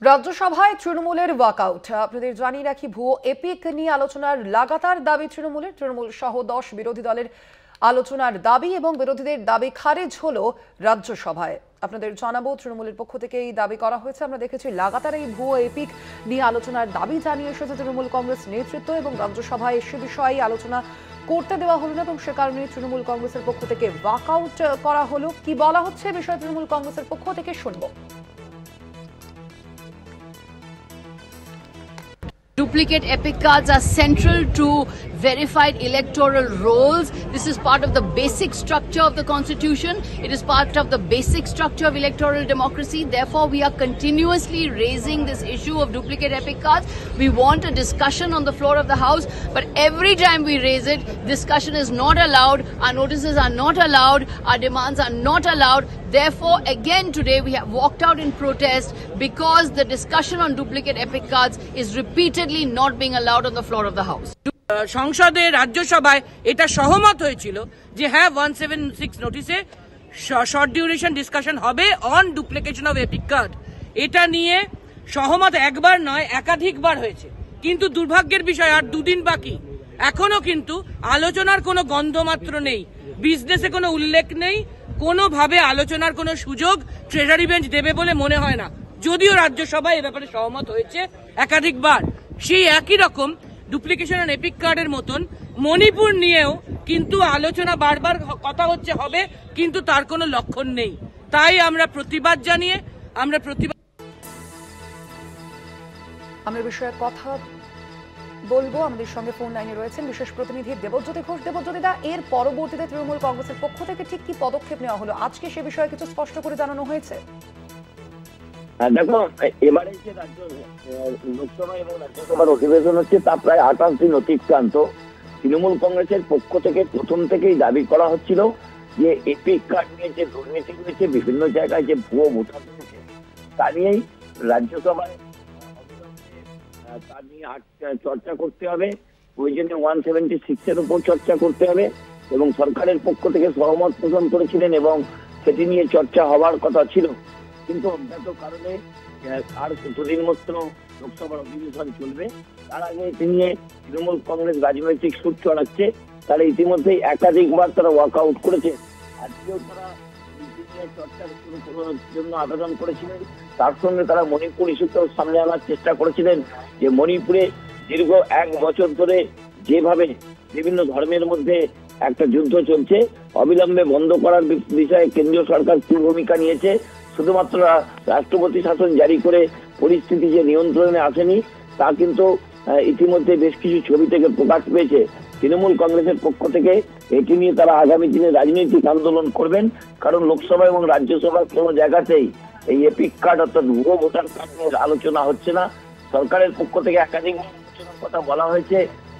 রাজ্যসভায় তৃণমূলের ওয়াকআউট। আপনাদের জানিয়ে রাখি, ভুয়ো এপিক নিয়ে আলোচনার লাগাতার দাবি তৃণমূলের। তৃণমূল সহ 10 বিরোধী দলের আলোচনার দাবি এবং বিরোধীদের দাবি খারিজ হলো রাজ্যসভায়। আপনাদের জানাবো, তৃণমূলের পক্ষ থেকে এই দাবি করা হয়েছে। আমরা দেখেছি লাগাতার এই ভুয়ো এপিক নিয়ে আলোচনার দাবি জানিয়ে এসেছে তৃণমূল কংগ্রেস নেতৃত্ব, এবং রাজ্যসভায় সে বিষয়ে আলোচনা করতে দেওয়া হলো না এবং সে কারণে তৃণমূল কংগ্রেসের পক্ষ থেকে ওয়াকআউট করা হলো। কি বলা হচ্ছে বিষয়ে তৃণমূল কংগ্রেসের পক্ষ থেকে শুনবো। Duplicate epic cards are central to verified electoral rolls. This is part of the basic structure of the constitution. It is part of the basic structure of electoral democracy. Therefore, we are continuously raising this issue of duplicate epic cards. We want a discussion on the floor of the House, but every time we raise it, discussion is not allowed, our notices are not allowed, our demands are not allowed. Therefore, again today we have walked out in protest because the discussion on duplicate epic cards is repeatedly not being allowed on the floor of the House. সংসদে রাজ্যসভায় এটা সহমত হয়েছিল যে হ্যাঁ 176 নোটিসে short duration discussion হবে on duplication of epic card. এটা নিয়ে সহমত একবার নয় একাধিকবার হয়েছে, কিন্তু দুর্ভাগ্যের বিষয় আর দুদিন বাকি, এখনো কিন্তু আলোচনার কোনো গন্ধ মাত্র নেই, বিজনেসে কোনো উল্লেখ নেই, কোনোভাবে আলোচনার কোনো সুযোগ ট্রেজারি বেঞ্চ দেবে বলে মনে হয় না। যদিও রাজ্যসভায় এ ব্যাপারে সহমত হয়েছে একাধিকবার। সেই একই রকম ডুপ্লিকেশন অন এপিক কার্ডের মতন মণিপুর নিয়েও কিন্তু আলোচনা বারবার কথা হচ্ছে হবে, কিন্তু তার কোনো লক্ষণ নেই। তাই আমরা প্রতিবাদ জানিয়ে আমরা বিষয়ে কথা বলবো। আমাদের সঙ্গে ফোন লাইনে রয়েছেন বিশেষ প্রতিনিধি দেবজ্যোতি ঘোষ। দেবজ্যোতিদা, এর পরবর্তীতে তৃণমূল কংগ্রেসের পক্ষ থেকে ঠিক কি পদক্ষেপ নেওয়া হলো আজকে, সে বিষয়ে কিছু স্পষ্ট করে জানানো হয়েছে? দেখো, এবারে যে রাজ্য লোকসভা এবং রাজ্যসভার অধিবেশন হচ্ছে তা প্রায় 28 দিন অতিক্রান্ত। তৃণমূল কংগ্রেসের পক্ষ থেকে প্রথম থেকেই দাবি করা হচ্ছিল যে এপিক কার্ড নিয়ে যে দুর্নীতি হয়েছে, বিভিন্ন জায়গায় যে ভুয়ো ভোটার হয়েছে, তা নিয়েই রাজ্যসভায় তা নিয়ে চর্চা করতে হবে। প্রয়োজনে 176 এর উপর চর্চা করতে হবে এবং সরকারের পক্ষ থেকে সহমত পোষণ করেছিলেন এবং সেটি নিয়ে চর্চা হওয়ার কথা ছিল। কিন্তু অজ্ঞাত কারণে আর দুদিন মাত্র লোকসভার অধিবেশন চলবে, তার আগে এটি নিয়ে তৃণমূল কংগ্রেস রাজনৈতিক সুর চড়াচ্ছে। তারা ইতিমধ্যেই একাধিকবার তারা ওয়াকআউট করেছে। আজকেও তারা চর্চা শুরু করার জন্য আবেদন করেছিলেন। তার সঙ্গে তারা মণিপুর ইস্যুতেও সামনে আনার চেষ্টা করেছিলেন যে মণিপুরে দীর্ঘ 1 বছর ধরে যেভাবে বিভিন্ন ধর্মের মধ্যে একটা যুদ্ধ চলছে, অবিলম্বে বন্ধ করার বিষয়ে কেন্দ্রীয় সরকার কি ভূমিকা নিয়েছে। শুধুমাত্র রাষ্ট্রপতি শাসন জারি করে পরিস্থিতি যে নিয়ন্ত্রণে আসেনি, তা কিন্তু ইতিমধ্যে বেশ কিছু ছবি থেকে প্রকাশ পেয়েছে। তৃণমূল কংগ্রেসের পক্ষ থেকে এটি নিয়ে তারা আগামী দিনে রাজনৈতিক আন্দোলন করবেন, কারণ লোকসভা এবং রাজ্যসভার কোনো জায়গাতেই এই এপিক কার্ড অর্থাৎ ভুয়ো ভোটার কার্ড নিয়ে আলোচনা হচ্ছে না। সরকারের পক্ষ থেকে একাধিক আলোচনার কথা বলা হয়েছে,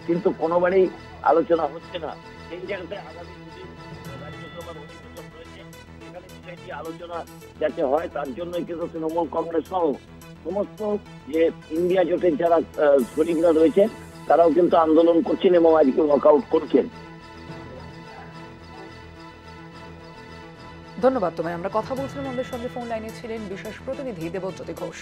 কিন্তু কোনোবারই আলোচনা হচ্ছে না। সেই জায়গাতে আগামী দিন রাজ্যসভার অধিবেশন রয়েছে, সেখানে বিষয়টি আলোচনা যাতে হয় তার জন্যই কিন্তু তৃণমূল কংগ্রেস সহ সমস্ত যে ইন্ডিয়া জোটের যারা শরিকরা রয়েছে তারাও কিন্তু আন্দোলন করছেন এবং আজকে ওয়াকআউট করছেন। ধন্যবাদ তোমায়। আমরা কথা বলছিলাম, আমাদের সঙ্গে ফোন লাইনে ছিলেন বিশেষ প্রতিনিধি দেবজ্যোতি ঘোষ।